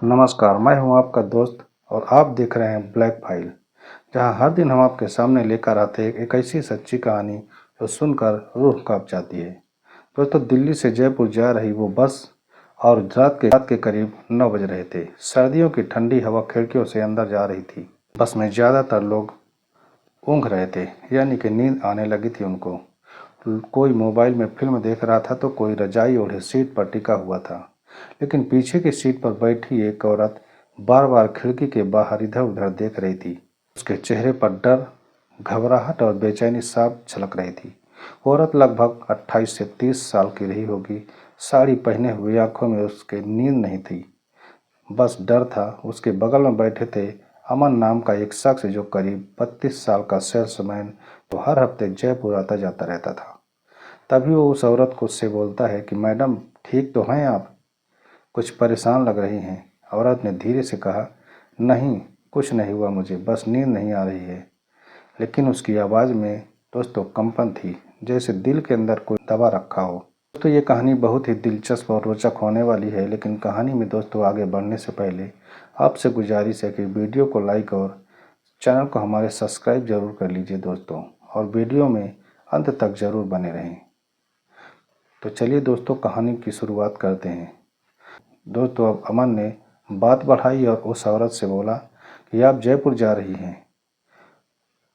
नमस्कार, मैं हूं आपका दोस्त और आप देख रहे हैं ब्लैक फाइल, जहां हर दिन हम आपके सामने लेकर आते हैं एक ऐसी सच्ची कहानी जो सुनकर रूह कांप जाती है। दोस्तों, दिल्ली से जयपुर जा रही वो बस और रात के करीब 9 बज रहे थे। सर्दियों की ठंडी हवा खिड़कियों से अंदर जा रही थी। बस में ज़्यादातर लोग ऊँघ रहे थे, यानी कि नींद आने लगी थी उनको। कोई मोबाइल में फिल्म देख रहा था तो कोई रजाई ओढ़े सीट पर टिका हुआ था। लेकिन पीछे की सीट पर बैठी एक औरत बार बार खिड़की के बाहर इधर उधर देख रही थी। उसके चेहरे पर डर, घबराहट और बेचैनी साफ झलक रही थी। वो औरत लगभग 28 से 30 साल की रही होगी। साड़ी पहने हुए आंखों में उसके नींद नहीं थी, बस डर था। उसके बगल में बैठे थे अमन नाम का एक शख्स जो करीब 32 साल का सेल्समैन, तो हर हफ्ते जयपुर आता जाता रहता था। तभी वो उस औरत को उससे बोलता है कि मैडम, ठीक तो हैं आप? कुछ परेशान लग रही हैं। औरत ने धीरे से कहा, नहीं, कुछ नहीं हुआ, मुझे बस नींद नहीं आ रही है। लेकिन उसकी आवाज़ में दोस्तों कंपन थी, जैसे दिल के अंदर कोई दबा रखा हो। दोस्तों, ये कहानी बहुत ही दिलचस्प और रोचक होने वाली है, लेकिन कहानी में दोस्तों आगे बढ़ने से पहले आपसे गुजारिश है कि वीडियो को लाइक और चैनल को हमारे सब्सक्राइब जरूर कर लीजिए दोस्तों, और वीडियो में अंत तक जरूर बने रहें। तो चलिए दोस्तों, कहानी की शुरुआत करते हैं। दोस्तों, अब अमन ने बात बढ़ाई और उस औरत से बोला कि आप जयपुर जा रही हैं?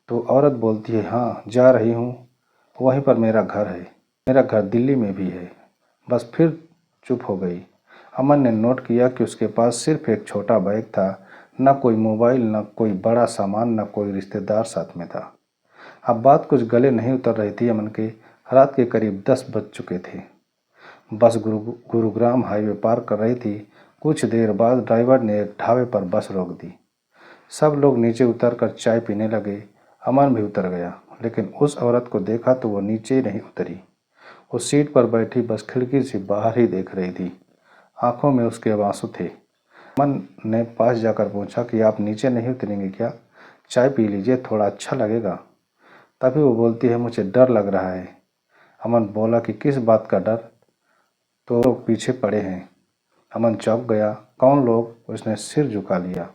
तो औरत बोलती है, हाँ जा रही हूँ, वहीं पर मेरा घर है। मेरा घर दिल्ली में भी है। बस फिर चुप हो गई। अमन ने नोट किया कि उसके पास सिर्फ एक छोटा बैग था। न कोई मोबाइल, न कोई बड़ा सामान, न कोई रिश्तेदार साथ में था। अब बात कुछ गले नहीं उतर रही थी अमन के। रात के करीब 10 बज चुके थे। बस गुरुग्राम हाईवे पार कर रही थी। कुछ देर बाद ड्राइवर ने एक ढाबे पर बस रोक दी। सब लोग नीचे उतरकर चाय पीने लगे। अमन भी उतर गया, लेकिन उस औरत को देखा तो वो नीचे ही नहीं उतरी। उस सीट पर बैठी बस खिड़की से बाहर ही देख रही थी। आंखों में उसके आंसू थे। अमन ने पास जाकर पूछा कि आप नीचे नहीं उतरेंगे क्या? चाय पी लीजिए, थोड़ा अच्छा लगेगा। तभी वो बोलती है, मुझे डर लग रहा है। अमन बोला कि किस बात का डर? तो लोग पीछे पड़े हैं। अमन चौंक गया। कौन लोग? उसने सिर झुका लिया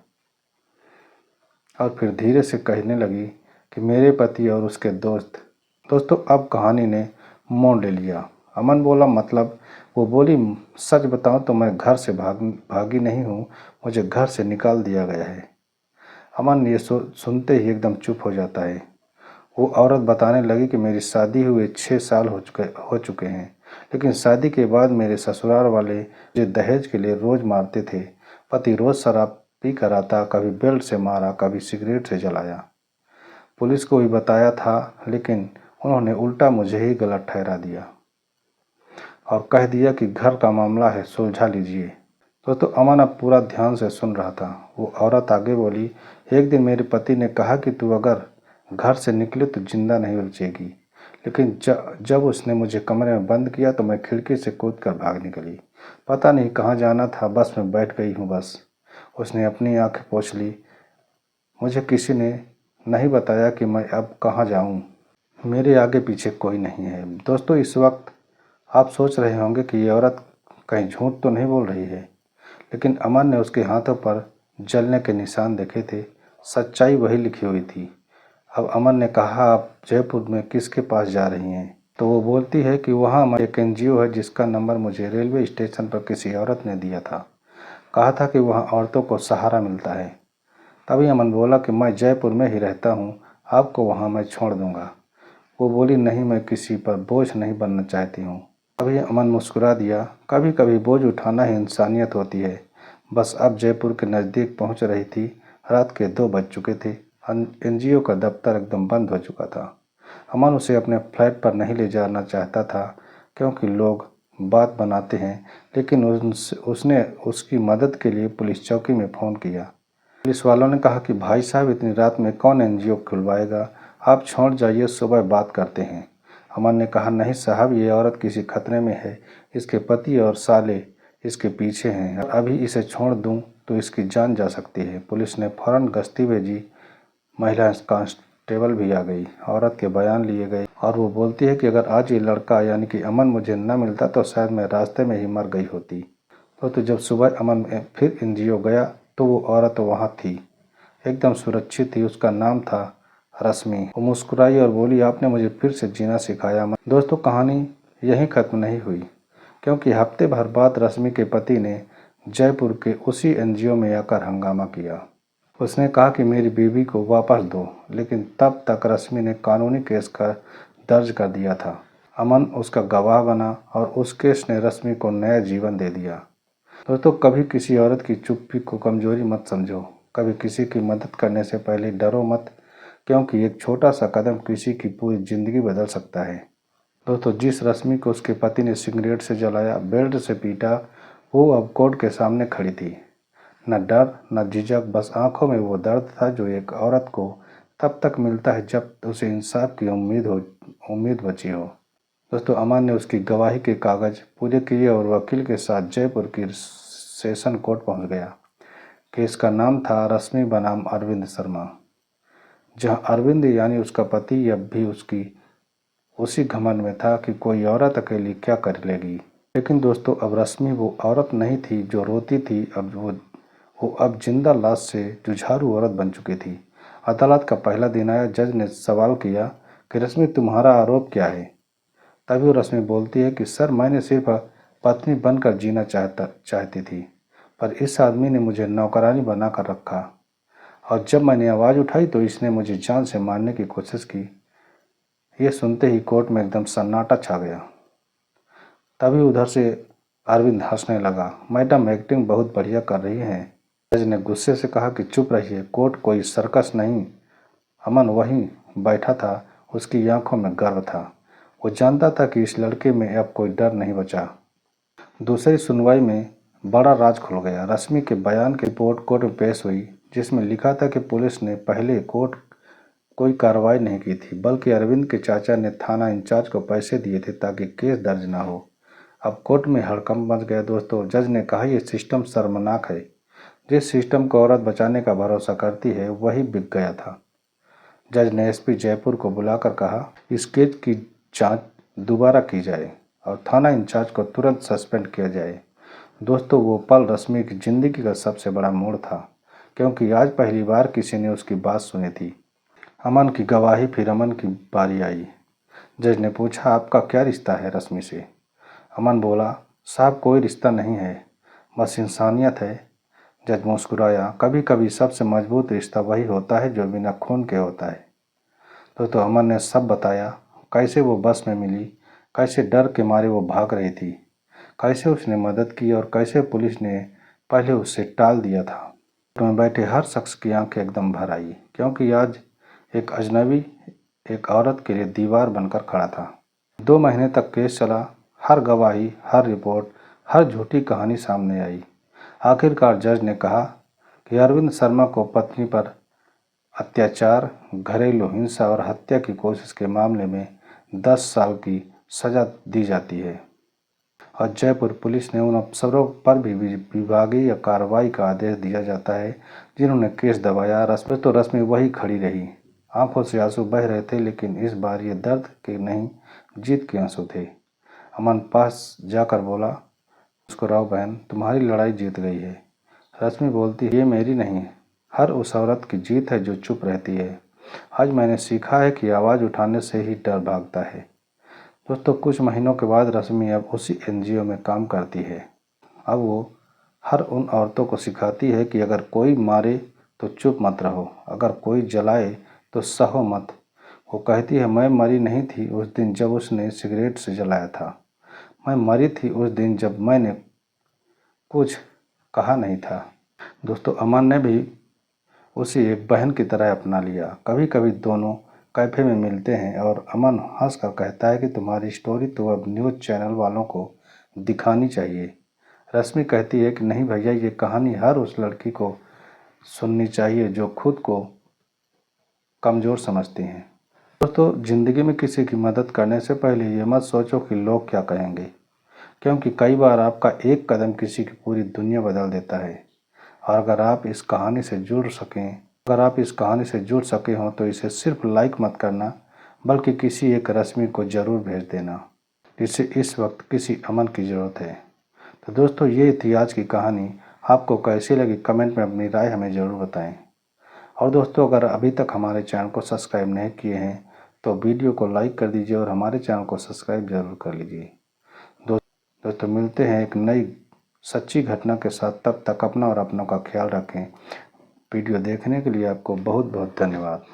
और फिर धीरे से कहने लगी कि मेरे पति और उसके दोस्त। दोस्तों, अब कहानी ने मोड़ ले लिया। अमन बोला, मतलब? वो बोली, सच बताऊं तो मैं घर से भागी नहीं हूँ, मुझे घर से निकाल दिया गया है। अमन ये सुनते ही एकदम चुप हो जाता है। वो औरत बताने लगी कि मेरी शादी हुए 6 साल हो चुके हैं, लेकिन शादी के बाद मेरे ससुराल वाले मुझे दहेज के लिए रोज़ मारते थे। पति रोज़ शराब पी कर आता, कभी बेल्ट से मारा, कभी सिगरेट से जलाया। पुलिस को भी बताया था, लेकिन उन्होंने उल्टा मुझे ही गलत ठहरा दिया और कह दिया कि घर का मामला है, सुलझा लीजिए। तो अमन अब पूरा ध्यान से सुन रहा था। वो औरत आगे बोली, एक दिन मेरे पति ने कहा कि तू अगर घर से निकले तो जिंदा नहीं बचेगी। लेकिन जब उसने मुझे कमरे में बंद किया तो मैं खिड़की से कूदकर भाग निकली। पता नहीं कहाँ जाना था, बस में बैठ गई हूँ बस। उसने अपनी आंखें पोंछ ली। मुझे किसी ने नहीं बताया कि मैं अब कहाँ जाऊँ। मेरे आगे पीछे कोई नहीं है। दोस्तों, इस वक्त आप सोच रहे होंगे कि ये औरत कहीं झूठ तो नहीं बोल रही है, लेकिन अमन ने उसके हाथों पर जलने के निशान देखे थे। सच्चाई वही लिखी हुई थी। अब अमन ने कहा, आप जयपुर में किसके पास जा रही हैं? तो वो बोलती है कि वहाँ एक एनजीओ है जिसका नंबर मुझे रेलवे स्टेशन पर किसी औरत ने दिया था। कहा था कि वहाँ औरतों को सहारा मिलता है। तभी अमन बोला कि मैं जयपुर में ही रहता हूँ, आपको वहाँ मैं छोड़ दूँगा। वो बोली, नहीं, मैं किसी पर बोझ नहीं बनना चाहती हूँ। तभी अमन मुस्कुरा दिया। कभी कभी बोझ उठाना ही इंसानियत होती है। बस अब जयपुर के नज़दीक पहुँच रही थी। रात के 2 बज चुके थे। एनजीओ का दफ्तर एकदम बंद हो चुका था। अमन उसे अपने फ्लैट पर नहीं ले जाना चाहता था, क्योंकि लोग बात बनाते हैं, लेकिन उसने उसकी मदद के लिए पुलिस चौकी में फ़ोन किया। पुलिस वालों ने कहा कि भाई साहब, इतनी रात में कौन एनजीओ खुलवाएगा, आप छोड़ जाइए, सुबह बात करते हैं। अमन ने कहा, नहीं साहब, ये औरत किसी खतरे में है। इसके पति और साले इसके पीछे हैं। अभी इसे छोड़ दूं तो इसकी जान जा सकती है। पुलिस ने फौरन गश्ती भेजी। महिला कांस्टेबल भी आ गई। औरत के बयान लिए गए और वो बोलती है कि अगर आज ये लड़का यानी कि अमन मुझे न मिलता तो शायद मैं रास्ते में ही मर गई होती। तो जब सुबह अमन फिर एनजीओ गया तो वो औरत वहाँ थी, एकदम सुरक्षित थी। उसका नाम था रश्मि। वो मुस्कुराई और बोली, आपने मुझे फिर से जीना सिखाया। दोस्तों, कहानी यहीं ख़त्म नहीं हुई, क्योंकि हफ्ते भर बाद रश्मि के पति ने जयपुर के उसी एनजीओ में आकर हंगामा किया। उसने कहा कि मेरी बीवी को वापस दो, लेकिन तब तक रश्मि ने कानूनी केस दर्ज कर दिया था। अमन उसका गवाह बना और उस केस ने रश्मि को नया जीवन दे दिया। दोस्तों, कभी किसी औरत की चुप्पी को कमजोरी मत समझो। कभी किसी की मदद करने से पहले डरो मत, क्योंकि एक छोटा सा कदम किसी की पूरी जिंदगी बदल सकता है। दोस्तों, जिस रश्मि को उसके पति ने सिगरेट से जलाया, बेल्ट से पीटा, वो अब कोर्ट के सामने खड़ी थी। न डर न झिझक, बस आंखों में वो दर्द था जो एक औरत को तब तक मिलता है जब उसे इंसाफ की उम्मीद बची हो। दोस्तों, अमन ने उसकी गवाही के कागज पूरे किए और वकील के साथ जयपुर की सेशन कोर्ट पहुंच गया। केस का नाम था रश्मि बनाम अरविंद शर्मा, जहां अरविंद यानी उसका पति अब भी उसकी उसी घमंड में था कि कोई औरत अकेली क्या कर लेगी। लेकिन दोस्तों, अब रश्मि वो औरत नहीं थी जो रोती थी। वो अब जिंदा लाश से जुझारू औरत बन चुकी थी। अदालत का पहला दिन आया। जज ने सवाल किया कि रश्मि, तुम्हारा आरोप क्या है? तभी वो रश्मि बोलती है कि सर, मैंने सिर्फ पत्नी बनकर जीना चाहती थी, पर इस आदमी ने मुझे नौकरानी बनाकर रखा, और जब मैंने आवाज़ उठाई तो इसने मुझे जान से मारने की कोशिश की। ये सुनते ही कोर्ट में एकदम सन्नाटा छा गया। तभी उधर से अरविंद हंसने लगा। मैडम, एक्टिंग बहुत बढ़िया कर रही हैं। जज ने गुस्से से कहा कि चुप रहिए, कोर्ट कोई सर्कस नहीं। अमन वहीं बैठा था, उसकी आंखों में गर्व था। वो जानता था कि इस लड़के में अब कोई डर नहीं बचा। दूसरी सुनवाई में बड़ा राज खुल गया। रश्मि के बयान की रिपोर्ट कोर्ट में पेश हुई, जिसमें लिखा था कि पुलिस ने पहले कोई कार्रवाई नहीं की थी, बल्कि अरविंद के चाचा ने थाना इंचार्ज को पैसे दिए थे ताकि केस दर्ज न हो। अब कोर्ट में हड़कंप मच गया। दोस्तों, जज ने कहा, यह सिस्टम शर्मनाक है। जिस सिस्टम को औरत बचाने का भरोसा करती है वही बिक गया था। जज ने एसपी जयपुर को बुलाकर कहा, इस केस की जांच दोबारा की जाए और थाना इंचार्ज को तुरंत सस्पेंड किया जाए। दोस्तों, वो पल रश्मि की जिंदगी का सबसे बड़ा मोड़ था, क्योंकि आज पहली बार किसी ने उसकी बात सुनी थी। अमन की गवाही। फिर अमन की बारी आई। जज ने पूछा, आपका क्या रिश्ता है रश्मि से? अमन बोला, साहब, कोई रिश्ता नहीं है, बस इंसानियत है। जज मुस्कुराया। कभी कभी सबसे मजबूत रिश्ता वही होता है जो बिना खून के होता है। तो अमन ने सब बताया, कैसे वो बस में मिली, कैसे डर के मारे वो भाग रही थी, कैसे उसने मदद की और कैसे पुलिस ने पहले उससे टाल दिया था। में बैठे हर शख्स की आंखें एकदम भर आई, क्योंकि आज एक अजनबी एक औरत के लिए दीवार बनकर खड़ा था। 2 महीने तक केस चला। हर गवाही, हर रिपोर्ट, हर झूठी कहानी सामने आई। आखिरकार जज ने कहा कि अरविंद शर्मा को पत्नी पर अत्याचार, घरेलू हिंसा और हत्या की कोशिश के मामले में 10 साल की सजा दी जाती है, और जयपुर पुलिस ने उन अफसरों पर भी विभागीय कार्रवाई का आदेश दिया जाता है जिन्होंने केस दबाया। रश्मि वही खड़ी रही। आंखों से आंसू बह रहे थे, लेकिन इस बार ये दर्द के नहीं, जीत के आंसू थे। अमन पास जाकर बोला, मुस्कुराओ बहन, तुम्हारी लड़ाई जीत गई है। रश्मि बोलती, ये मेरी नहीं, हर उस औरत की जीत है जो चुप रहती है। आज मैंने सीखा है कि आवाज़ उठाने से ही डर भागता है। दोस्तों, कुछ महीनों के बाद रश्मि अब उसी एनजीओ में काम करती है। अब वो हर उन औरतों को सिखाती है कि अगर कोई मारे तो चुप मत रहो, अगर कोई जलाए तो सहो मत। वो कहती है, मैं मरी नहीं थी उस दिन जब उसने सिगरेट से जलाया था, मैं मरी थी उस दिन जब मैंने कुछ कहा नहीं था। दोस्तों, अमन ने भी उसे एक बहन की तरह अपना लिया। कभी कभी दोनों कैफे में मिलते हैं और अमन हंसकर कहता है कि तुम्हारी स्टोरी तो अब न्यूज़ चैनल वालों को दिखानी चाहिए। रश्मि कहती है कि नहीं भैया, ये कहानी हर उस लड़की को सुननी चाहिए जो खुद को कमज़ोर समझती हैं। दोस्तों, ज़िंदगी में किसी की मदद करने से पहले ये मत सोचो कि लोग क्या कहेंगे, क्योंकि कई बार आपका एक कदम किसी की पूरी दुनिया बदल देता है। और अगर आप इस कहानी से जुड़ सके हों तो इसे सिर्फ लाइक मत करना, बल्कि किसी एक रश्मि को ज़रूर भेज देना जिसे इस वक्त किसी अमन की ज़रूरत है। तो दोस्तों ये थी आज की कहानी। आपको कैसी लगी कमेंट में अपनी राय हमें ज़रूर बताएं। और दोस्तों अगर अभी तक हमारे चैनल को सब्सक्राइब नहीं किए हैं तो वीडियो को लाइक कर दीजिए और हमारे चैनल को सब्सक्राइब ज़रूर कर लीजिए। दोस्तों मिलते हैं एक नई सच्ची घटना के साथ। तब तक अपना और अपनों का ख्याल रखें। वीडियो देखने के लिए आपको बहुत बहुत धन्यवाद।